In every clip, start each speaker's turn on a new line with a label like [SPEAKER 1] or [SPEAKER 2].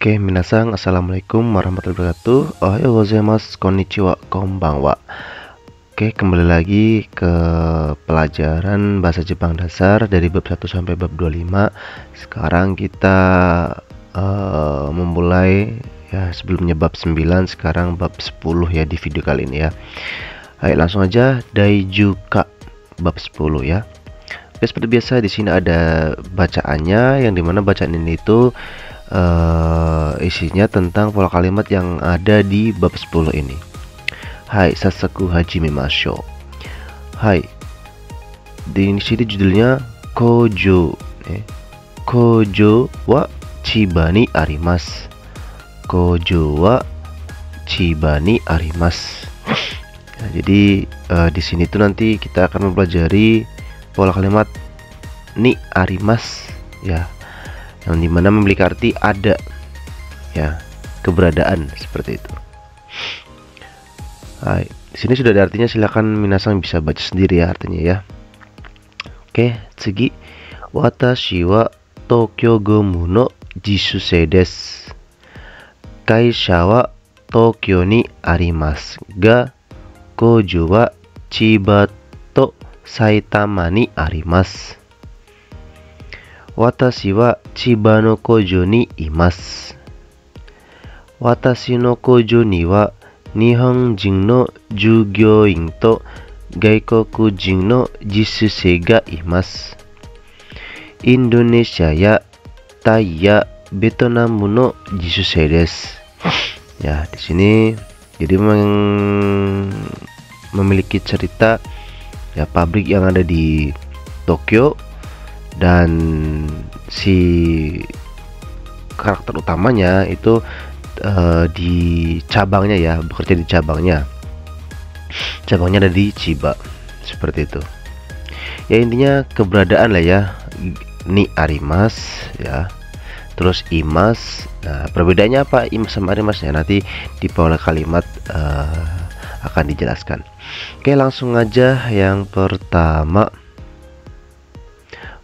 [SPEAKER 1] Oke, minasan, assalamualaikum warahmatullahi wabarakatuh. Ohayo gozaimasu, konnichiwa, konbanwa. Oke, kembali lagi ke pelajaran bahasa Jepang dasar dari bab 1 sampai bab 25. Sekarang kita memulai ya, sebelumnya bab 9, sekarang bab 10 ya di video kali ini ya. Ayo langsung aja Daijuka bab 10 ya. Oke, seperti biasa di sini ada bacaannya, yang dimana bacaan ini itu isinya tentang pola kalimat yang ada di bab 10 ini. Hai, Sasaku hajimemashou. Hai. Di sini judulnya Kojo. Kojo wa Chiba ni arimasu. Kojo wa Chiba ni arimasu. Ya, jadi di sini tuh nanti kita akan mempelajari pola kalimat ni arimasu ya, yang dimana memiliki arti ada ya, keberadaan seperti itu. Hai, di sini sudah ada artinya, silakan minasan bisa baca sendiri ya artinya ya. Oke, tsugi. Watashi wa Tokyo Gomu no jishusei desu. Kaisha wa Tokyo ni arimasu ga, kojo wa Chiba to Saitama ni arimasu. Watashi wa Chiba no kojo ni imasu. Watashi no kojo ni wa Nihonjin no jugyoin to Gaikokujin no jisusei ga imasu. Indonesia ya Thai ya Vietnam no jisusei desu. Ya, di sini jadi memiliki cerita ya pabrik yang ada di Tokyo, dan si karakter utamanya itu di cabangnya ya, bekerja di cabangnya ada di Chiba seperti itu ya. Intinya keberadaan lah ya, ni arimas ya, terus imas. Nah, perbedaannya apa imas sama arimas ya, nanti di pola kalimat akan dijelaskan. Oke, langsung aja yang pertama,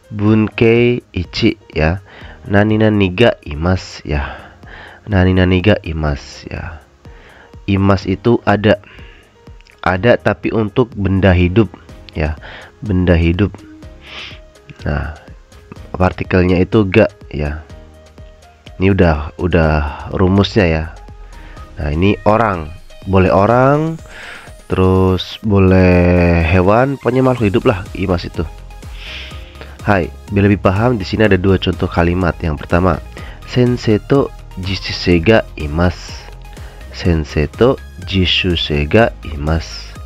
[SPEAKER 1] Bunkei ichi ya, nani nani ga imas ya. Nani nani ga imas ya. Imas itu ada tapi untuk benda hidup ya, benda hidup. Nah, partikelnya itu ga ya. Ini udah rumusnya ya. Nah, ini orang, boleh orang, terus boleh hewan, pokoknya makhluk hidup lah imas itu. Hai, biar lebih paham di sini ada dua contoh kalimat. Yang pertama, sensei to jisusei ga imasu. Sensei to jisusei ga imasu.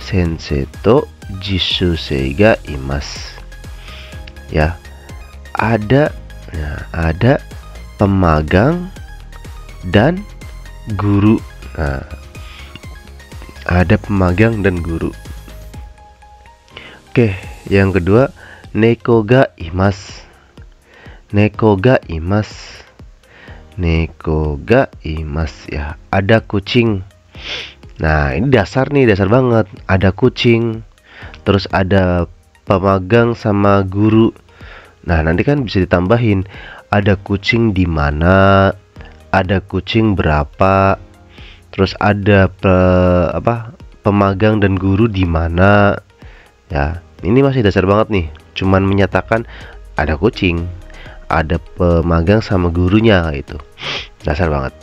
[SPEAKER 1] Sensei to jisusei ga imasu. Ya, ada pemagang dan guru. Nah, ada pemagang dan guru. Oke, yang kedua, neko ga imasu. Neko ga imasu. Neko ga imasu ya, ada kucing. Nah, ini dasar nih, dasar banget. Ada kucing, terus ada pemagang sama guru. Nah, nanti kan bisa ditambahin, ada kucing di mana, ada kucing berapa, terus ada pemagang dan guru di mana ya. Ini masih dasar banget nih, cuman menyatakan ada kucing, ada pemagang sama gurunya itu. Dasar banget.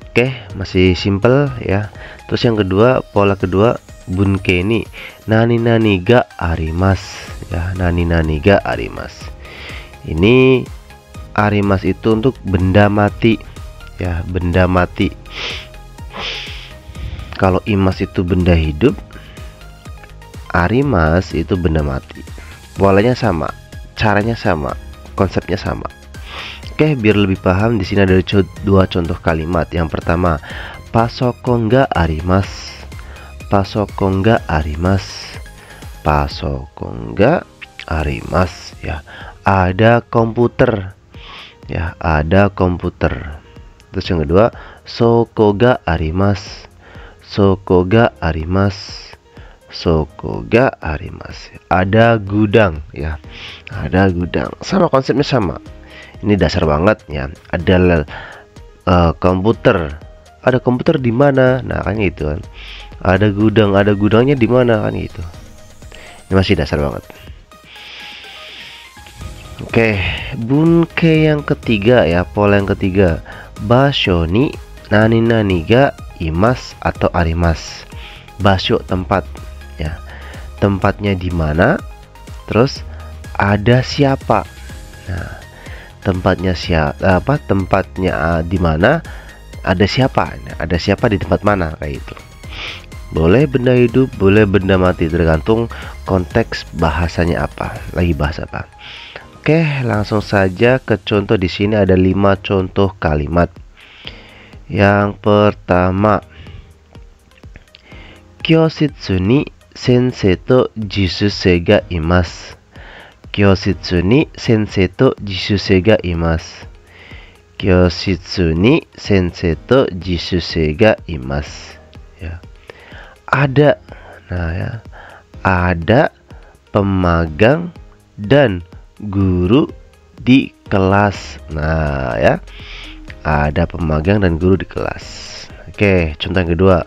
[SPEAKER 1] Oke, masih simple ya. Terus yang kedua, pola kedua, bunkei ni nani nani ga arimasu ya. Nani nani ga arimasu. Ini arimas itu untuk benda mati ya, benda mati. Kalau imas itu benda hidup, arimas itu benda mati. Polanya sama, caranya sama, konsepnya sama. Oke, biar lebih paham di sini ada dua contoh kalimat. Yang pertama, pasokon ga arimasu. Pasokon ga arimasu. Pasokon ga arimasu ya. Ada komputer ya, ada komputer. Terus yang kedua, soko ga arimasu. Soko ga arimasu. Soko ga arimasu. Ada gudang ya. Ada gudang. Sama, konsepnya sama. Ini dasar banget ya. Ada komputer. Ada komputer di mana? Nah, kan gitu kan. Ada gudangnya di mana kan gitu. Ini masih dasar banget. Oke, bunke yang ketiga ya, pola yang ketiga. Basho ni nani ga imas atau arimas. Basho tempat ya. Tempatnya di mana? Terus ada siapa? Nah, tempatnya siapa? Tempatnya di mana? Ada siapa? Nah, ada siapa di tempat mana kayak itu. Boleh benda hidup, boleh benda mati, tergantung konteks bahasanya apa. Lagi bahas apa. Oke, langsung saja ke contoh. Di sini ada 5 contoh kalimat. Yang pertama, Kyositsu ni sensei to jisuse ga imasu. Kyositsu ni sensei to jisuse ga imasu. Kyositsu ni sensei to jisuse ga imasu. Ya. Ada. Nah, ya. Ada pemagang dan guru di kelas. Nah, ya. Ada pemagang dan guru di kelas. Oke, contoh yang kedua.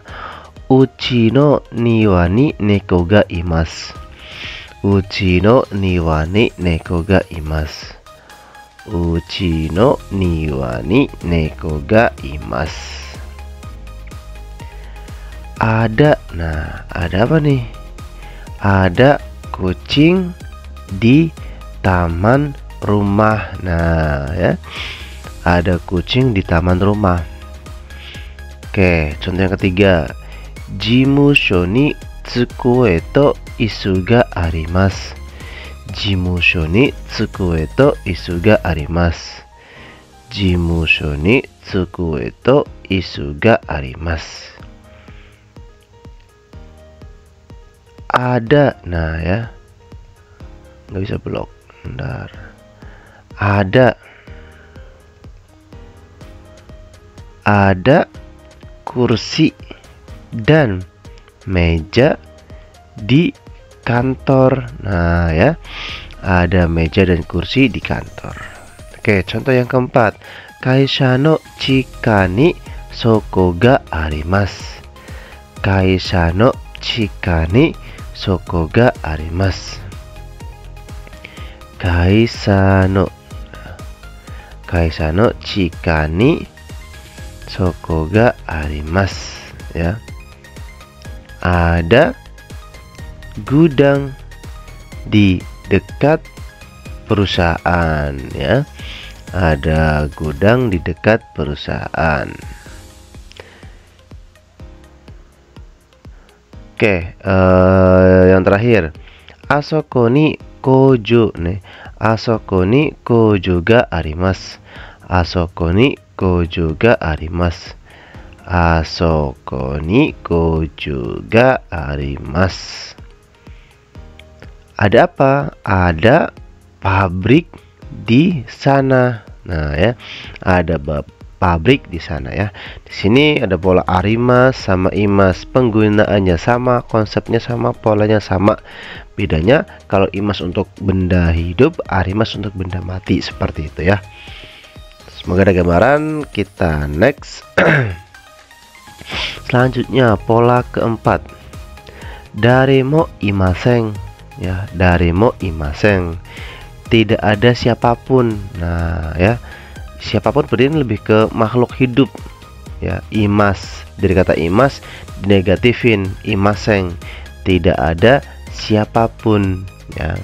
[SPEAKER 1] Uchi no niwa ni neko ga imasu. Uchi no niwa ni neko ga imasu. Uchi no niwa ni neko ga imasu. Ada. Nah, ada apa nih? Ada kucing di taman rumah. Nah, ya. Ada kucing di taman rumah. Oke, contoh yang ketiga. Jimusho ni tsukue to isu ga arimasu. Jimusho ni tsukue to isu ga arimasu. Jimusho ni tsukue to isu ga arimasu. Ada. Nah, ya. Nggak bisa blok. Bentar. Ada. Ada kursi dan meja di kantor. Nah, ya. Ada meja dan kursi di kantor. Oke, contoh yang keempat. Kaisha no chika ni soko ga arimasu. Kaisha no chika ni soko ga arimasu. Kaisha no chika ni soko ga arimasu. Ya. Ada gudang di dekat perusahaan, ya. Ada gudang di dekat perusahaan. Oke, yang terakhir. Asoko ni kojo nih. Asoko ni kojo ga arimasu. Asoko ni kojo ga arimasu. Asoko ni kojo ga arimasu. Ada apa? Ada pabrik di sana. Nah, ya. Ada pabrik di sana, ya. Di sini ada pola arimas sama imas. Penggunaannya sama, konsepnya sama, polanya sama. Bedanya kalau imas untuk benda hidup, arimas untuk benda mati, seperti itu, ya. Semoga ada gambaran. Kita next. Selanjutnya pola keempat. Daremo imasen. Ya, daremo imasen. Tidak ada siapapun. Nah, ya. Siapapun berarti lebih ke makhluk hidup. Ya, imas. Dari kata imas dinegatifin, imasen. Tidak ada siapapun, ya.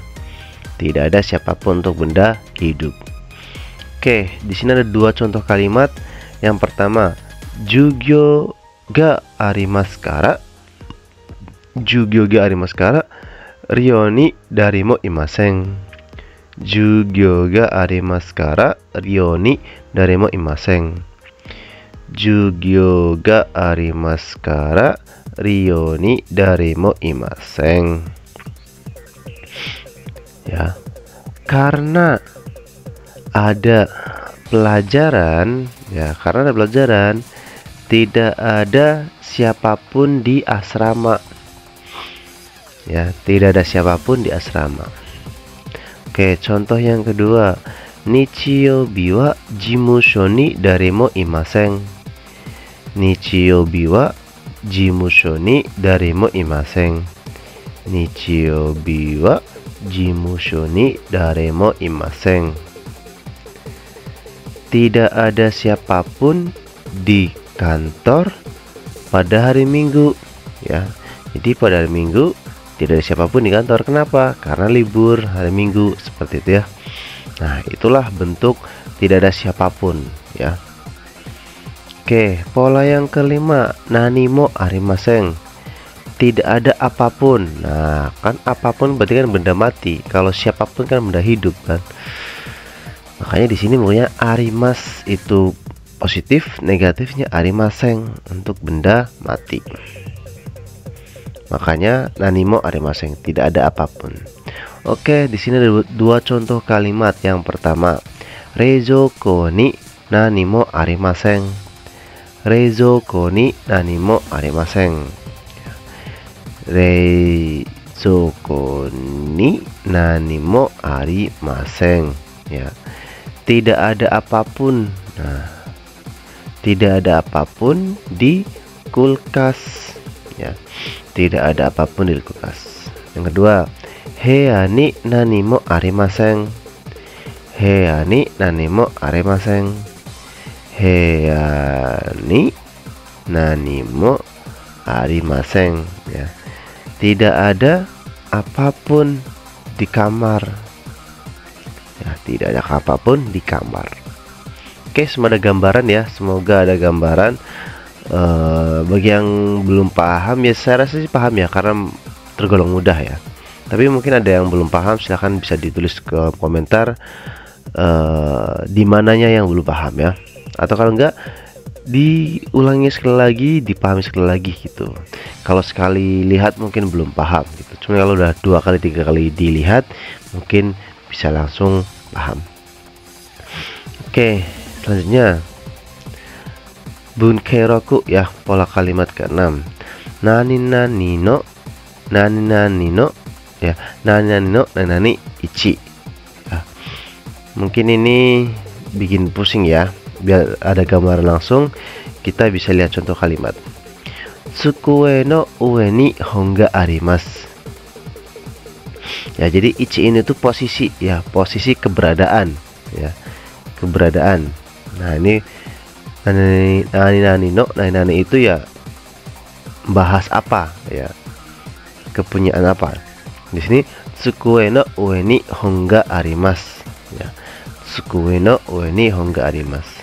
[SPEAKER 1] Tidak ada siapapun untuk benda hidup. Oke, di sini ada 2 contoh kalimat. Yang pertama, jugyo ga arimasu kara. Jugyo ga arimasu kara ryo ni darimo imasen. Jugyo ga arimasu kara ryo ni darimo imasen. Jugyo ga arimasu kara ryo ni darimo imasen. Ya. Karena ada pelajaran, ya, karena ada pelajaran, tidak ada siapapun di asrama. Ya, tidak ada siapapun di asrama. Oke, contoh yang kedua. Nichiyobi wa jimusho ni daremo imasen. Nichiyobi wa jimusho ni daremo imasen. Nichiyobi wa jimusho ni daremo imasen. Tidak ada siapapun di kantor pada hari Minggu, ya. Jadi pada hari Minggu tidak ada siapapun di kantor. Kenapa? Karena libur hari Minggu, seperti itu ya. Nah, itulah bentuk tidak ada siapapun, ya. Oke, pola yang kelima, nani mo arimasen. Tidak ada apapun. Nah, kan apapun berarti kan benda mati. Kalau siapapun kan benda hidup kan. Makanya di sini maunya arimas itu positif, negatifnya arimasen untuk benda mati. Makanya nanimo arimasen, tidak ada apapun. Oke, di sini ada dua contoh kalimat. Yang pertama, reizoukou ni nanimo arimasen. Reizoukou ni nanimo arimasen. Reizoukou ni nanimo arimasen. Ya, tidak ada apapun. Nah, tidak ada apapun di kulkas. Ya, tidak ada apapun di kulkas. Yang kedua, heya ni nanimo arimasen. Heya ni nanimo arimasen. Heya ni nanimo arimasen. Ya, tidak ada apapun di kamar. Ya, tidak ada apapun di kamar. Oke, semua ada gambaran ya. Semoga ada gambaran. Bagi yang belum paham ya, saya rasa sih paham ya, karena tergolong mudah ya. Tapi mungkin ada yang belum paham, silahkan bisa ditulis ke komentar di mananya yang belum paham ya. Atau kalau enggak, diulangi sekali lagi, dipahami sekali lagi gitu. Kalau sekali lihat mungkin belum paham gitu. Cuma kalau udah 2 kali 3 kali dilihat, mungkin bisa langsung paham. Oke, selanjutnya Bunkeroku ya, pola kalimat ke-6. Nani nani no, nani nani no, ya, nani nani no, nani nani ichi. Ya, mungkin ini bikin pusing ya. Biar ada gambaran langsung, kita bisa lihat contoh kalimat. Tsukue no ue ni hon ga arimasu. Ya, jadi ichi ini tuh posisi ya, posisi keberadaan ya, keberadaan. Nah, ini nani no, nani itu ya bahas apa ya, kepunyaan apa. Di sini tsukue no ue ni hon ga arimasu ya. Tsukue no ue ni hon ga arimasu.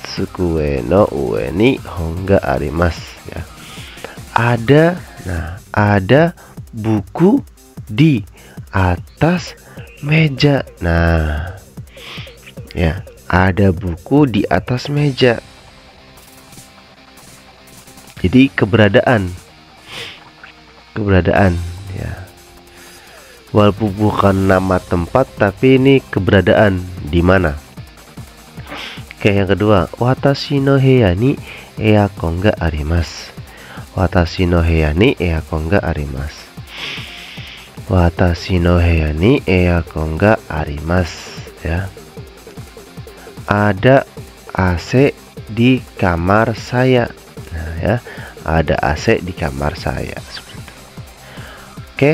[SPEAKER 1] Tsukue no ue ni hon ga arimasu ya. Ada, nah, ada buku di atas meja. Nah, ya, ada buku di atas meja. Jadi keberadaan ya. Walaupun bukan nama tempat, tapi ini keberadaan di mana. Oke, yang kedua, watashi no heya ni earkon ga arimasu. Watashi no heya ni earkon ga arimasu. Watashi no heya ni earkon ga arimasu ya. Ada AC di kamar saya. Nah, ya, ada AC di kamar saya. Seperti itu. Oke.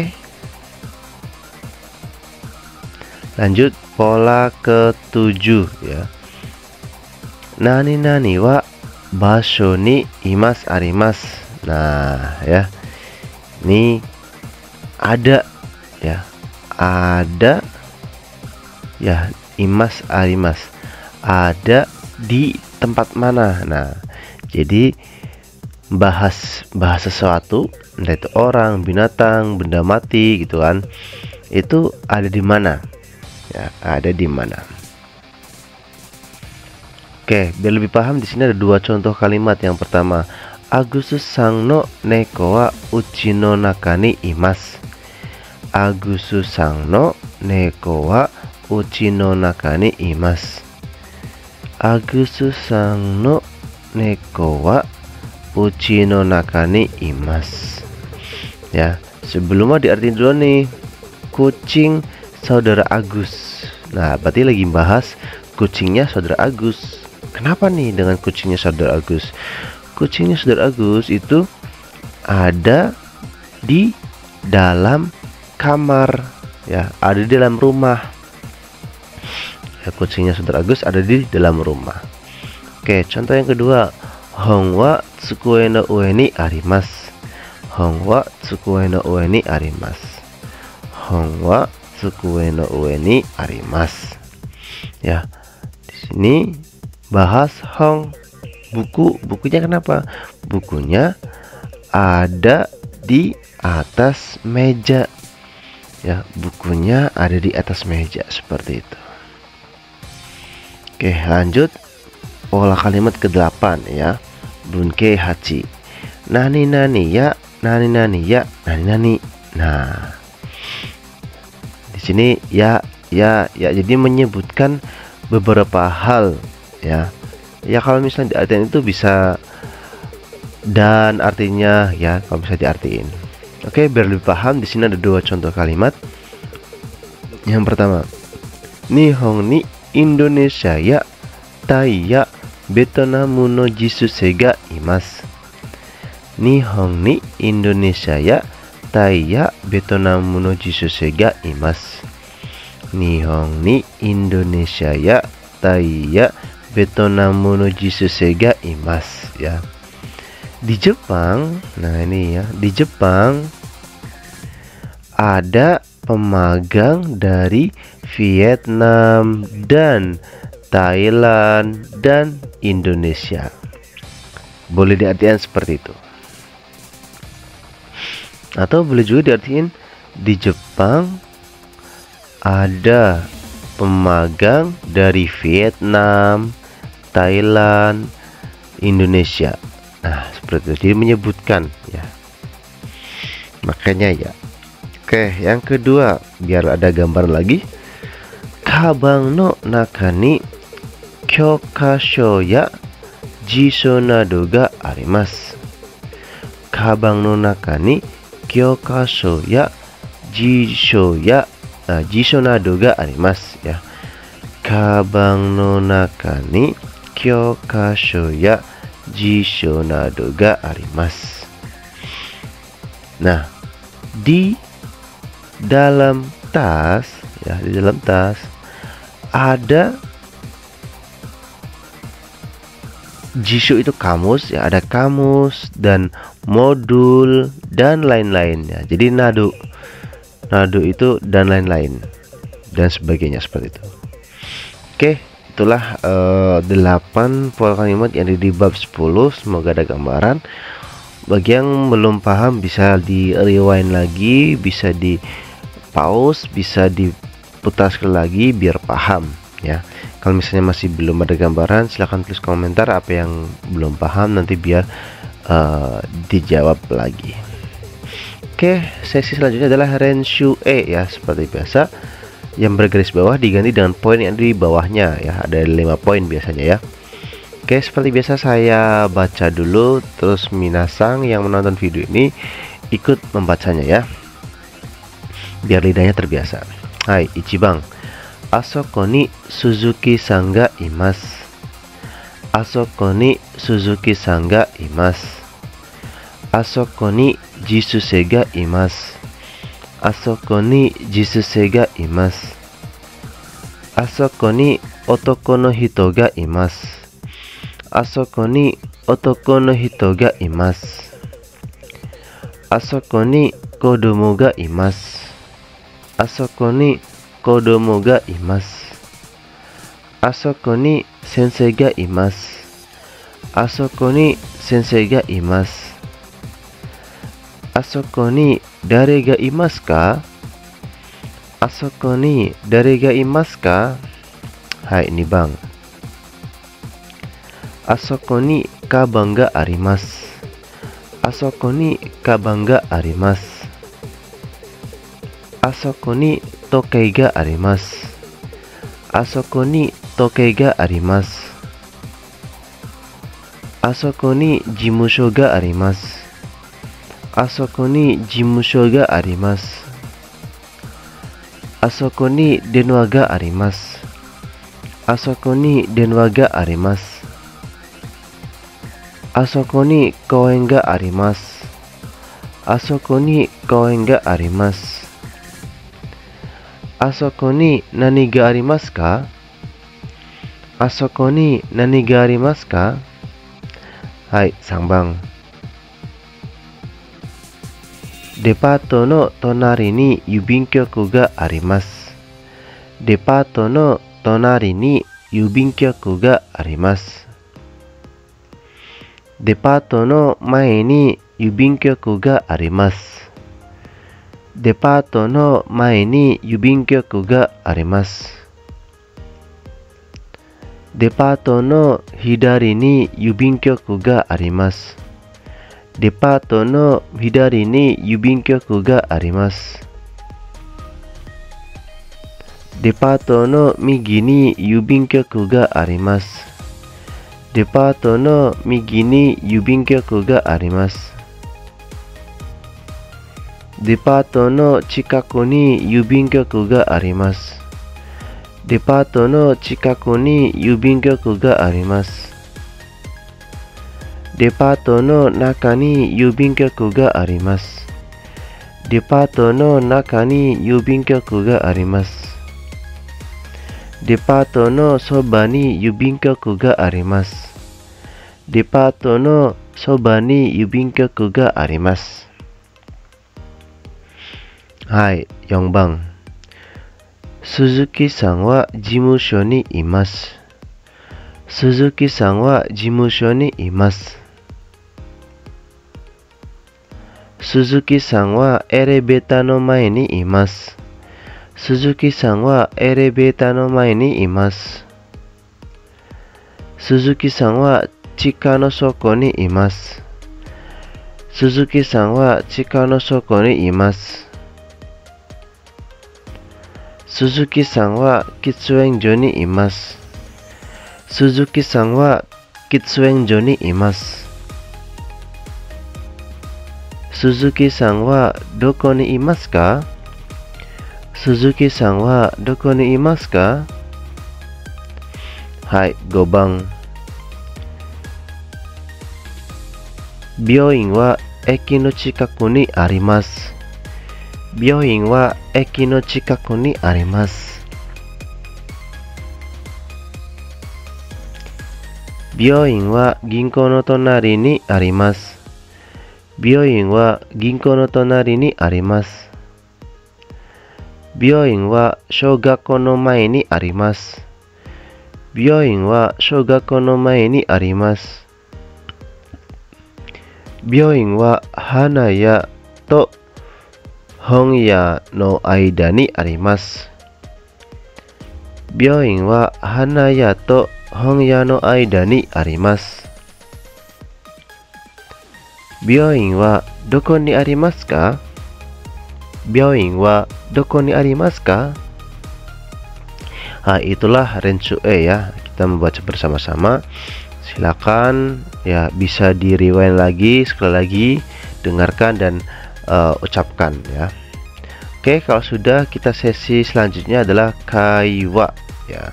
[SPEAKER 1] Lanjut pola ke-7 ya. Nani nani wa basho ni imas arimasu. Nah, ya. Ini ada ya. Ada ya, imas arimasu. Ada di tempat mana. Nah, jadi bahas sesuatu, entah itu orang, binatang, benda mati gitu kan, itu ada di mana ya, ada di mana. Oke, biar lebih paham, di sini ada 2 contoh kalimat. Yang pertama, Agustus-san no neko wa uchi no naka ni imasu. Agustus-san no neko wa uchi no naka ni imasu. Agustus-san no neko wa uchi no naka ni imasu. Ya, sebelumnya diartiin dulu nih, kucing saudara Agus. Nah, berarti lagi bahas kucingnya Saudara Agus. Kenapa nih dengan kucingnya Saudara Agus? Kucingnya Saudara Agus itu ada di dalam kamar, ya, ada di dalam rumah. Ya, kucingnya Saudara Agus ada di dalam rumah. Oke, contoh yang kedua, Hongwa tsukue no ue ni arimasu. Hongwa tsukue no ue ni arimasu. Hongwa tsukue no ue ni arimasu. Ya, di sini bahas hong, bukunya kenapa? Bukunya ada di atas meja. Ya, bukunya ada di atas meja seperti itu. Oke, lanjut pola kalimat ke-8 ya. Bunke hachi. Nani nani ya, nani nani ya, nani nani. Nah, di sini ya jadi menyebutkan beberapa hal ya. Ya, kalau misalnya diartikan itu bisa dan artinya ya, kalau bisa diartiin. Oke, biar lebih paham, di sini ada dua contoh kalimat. Yang pertama, Nihon ni Indonesia ya, Tai ya, Vietnam no jisuse ga imasu. Nihon ni Indonesia ya, Tai ya, Vietnam no jisuse ga imasu. Nihon ni Indonesia ya, Tai ya, Vietnam no jisuse ga imasu ya. Di Jepang, nah ini ya, di Jepang ada pemagang dari Vietnam dan Thailand dan Indonesia. Boleh diartikan seperti itu. Atau boleh juga diartikan di Jepang ada pemagang dari Vietnam, Thailand, Indonesia. Nah, seperti itu. Jadi menyebutkan ya. Makanya ya. Oke, yang kedua, biar ada gambar lagi. Kabang no naka ni kyokasho ya jisho nado ga arimasu. Kabang no naka ni kyokasho ya jisho nado ga arimasu ya. Kabang no naka ni kyokasho ya jisho nado ga arimasu. Nah, di dalam tas ya, di dalam tas ada jisho itu kamus ya, ada kamus dan modul dan lain-lainnya. Jadi nado itu dan lain-lain dan sebagainya seperti itu. Oke, itulah 8 pola kalimat yang ada di bab 10. Semoga ada gambaran. Bagi yang belum paham bisa di rewind lagi, bisa di pause, bisa diputar sekali lagi biar paham ya. Kalau misalnya masih belum ada gambaran, silahkan tulis komentar apa yang belum paham, nanti biar dijawab lagi. Oke, sesi selanjutnya adalah Renshu E ya, seperti biasa. Yang bergaris bawah diganti dengan poin yang di bawahnya ya, ada 5 poin biasanya ya. Oke, seperti biasa saya baca dulu, terus minasang yang menonton video ini ikut membacanya ya, biar lidahnya terbiasa. Hai, Ichibang, asoko ni Suzuki-san ga imasu. Asoko ni Suzuki-san ga imasu. Asoko ni Jisuse ga imasu. Asoko ni Jisuse ga imasu. Asoko ni otoko no hito ga imasu. Asoko ni otoko no hito ga imasu. Asoko ni kodomo ga imasu. Asoko ni kodomo ga imasu. Asoko ni sensei ga imasu. Asoko ni sensei ga imasu. Asoko ni dare ga imasu ka? Asoko ni dare ga imasu ka? Hai, ini bang. Asoko ni kabang ga arimasu. Asoko ni kabang ga arimasu. Asoko ni tokei ga arimasu. Asoko ni tokei ga arimasu. Asoko ni jimusho ga arimasu. Asoko ni jimusho ga arimasu. あそこに電話があります。あそこに電話があります。あそこに公園があります。あそこに公園があります。あそこに何がありますか？あそこに何がありますか？はい、3番。デパートの隣に郵便局があります。デパートの隣に郵便局があります。デパートの前に郵便局があります。デパートの前に郵便局があります。デパートの左に郵便局があります。デパートの左に郵便局があります。デパートの右に郵便局があります。デパートの右に郵便局があります。デパートの近くに郵便局があります。デパートの近くに郵便局があります。デパートの中に郵便局があります。デパートの中に郵便局があります。デパートのそばに郵便局があります。デパートのそばに郵便局があります。はい、4番。鈴木さんは事務所にいます。鈴木さんは事務所にいます。鈴木さんはエレベーターの前にいます。鈴木さんはエレベーターの前にいます。鈴木さんは地下の底にいます。鈴木さんは地下の底にいます。鈴木さんは喫煙所にいます。鈴木さんは喫煙所にいます。鈴木さんはどこにいますか？鈴木さんはどこにいますか？はい、5番。病院は駅の近くにあります。病院は駅の近くにあります。病院は銀行の隣にあります。病院は銀行の隣にあります。病院は小学校の前にあります。病院は小学校の前にあります。病院は花屋と本屋の間にあります。病院は花屋と本屋の間にあります。病院はどこにありますか？病院はどこにありますか? Itulah Rensu E ya. Kita membaca bersama-sama. Silakan ya, bisa di-rewind lagi, sekali lagi dengarkan dan ucapkan ya. Oke, kalau sudah, kita sesi selanjutnya adalah kaiwa ya.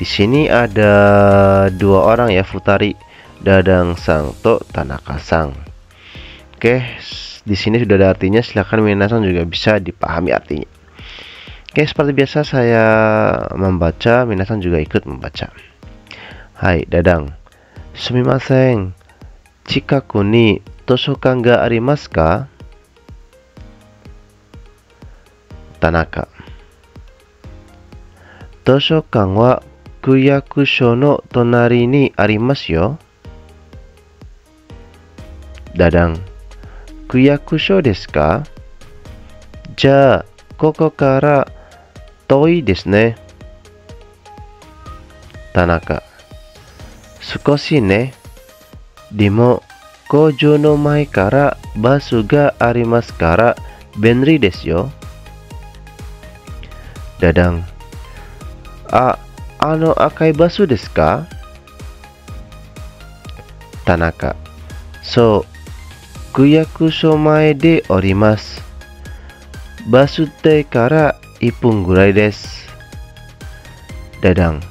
[SPEAKER 1] Di sini ada dua orang ya, Futari Dadang Sang to Tanaka Sang. Oke, di sini sudah ada artinya. Silakan minasan juga bisa dipahami artinya. Oke, seperti biasa saya membaca, minasan juga ikut membaca. Hai, Dadang. Sumimasen. Chikaku ni toshokan ga arimasu ka? Tanaka. Toshokan wa Kuyakusho no tonari ni arimasu yo. Dadang. Kuyakusho desu ka? Ja, koko kara toi desu ne. Tanaka. Sukoshi ne. Demo kojo no mae kara basu ga arimasu kara benri desu yo. Dadang. Akai basu desu ka? Tanaka. So, kuyakusho mae de orimasu. basute kara ipung gurai desu. Dadang,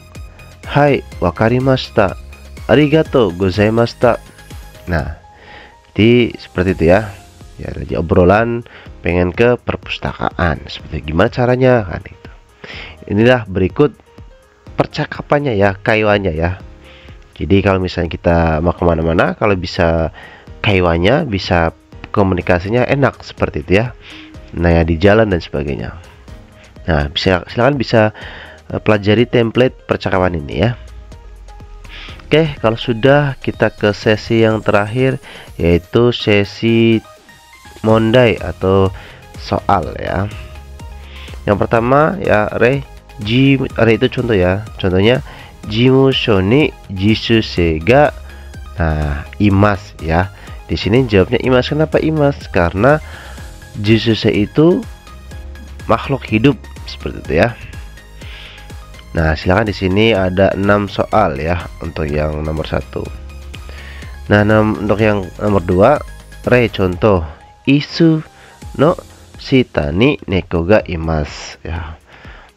[SPEAKER 1] hai wakarimashita, arigatou gozaimashita. Nah, jadi seperti itu ya. Ya, jadi obrolan pengen ke perpustakaan. Seperti gimana caranya kan itu. Inilah berikut percakapannya ya, kaiwannya ya. Jadi kalau misalnya kita mau kemana-mana, kalau bisa kaiwannya, bisa komunikasinya enak seperti itu ya. Nah ya, di jalan dan sebagainya. Nah, silakan bisa pelajari template percakapan ini ya. Oke, kalau sudah, kita ke sesi yang terakhir, yaitu sesi mondai atau soal ya. Yang pertama ya, re itu contoh ya. Contohnya jimusho ni jisuse ga imas ya. Di sini jawabnya imas. Kenapa imas? Karena jisuse itu makhluk hidup seperti itu ya. Nah, silakan di sini ada 6 soal ya untuk yang nomor 1. Nah, untuk yang nomor 2, re contoh isu no shita ni neko ga imas ya.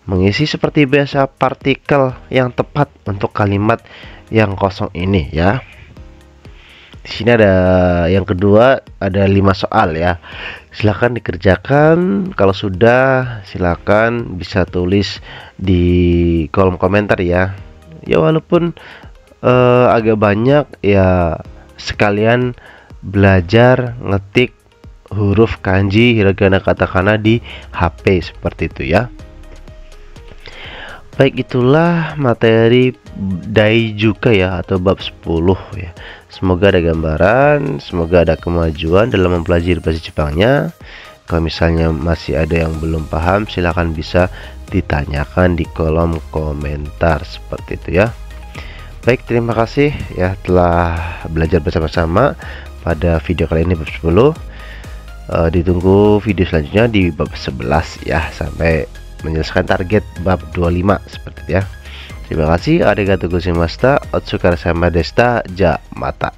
[SPEAKER 1] Mengisi seperti biasa partikel yang tepat untuk kalimat yang kosong ini ya. Di sini ada yang kedua, ada 5 soal ya. Silakan dikerjakan. Kalau sudah, silakan bisa tulis di kolom komentar ya. Ya walaupun agak banyak ya, sekalian belajar ngetik huruf kanji, hiragana, katakana di HP seperti itu ya. Baik, itulah materi Daijuka ya, atau bab 10 ya. Semoga ada gambaran, semoga ada kemajuan dalam mempelajari bahasa Jepangnya. Kalau misalnya masih ada yang belum paham, silahkan bisa ditanyakan di kolom komentar seperti itu ya. Baik, terima kasih ya telah belajar bersama-sama pada video kali ini bab 10. Ditunggu video selanjutnya di bab 11 ya, sampai menyelesaikan target bab 25 seperti itu ya. Terima kasih. Arigatou gozaimashita. Otsukare sama deshita. Ja mata.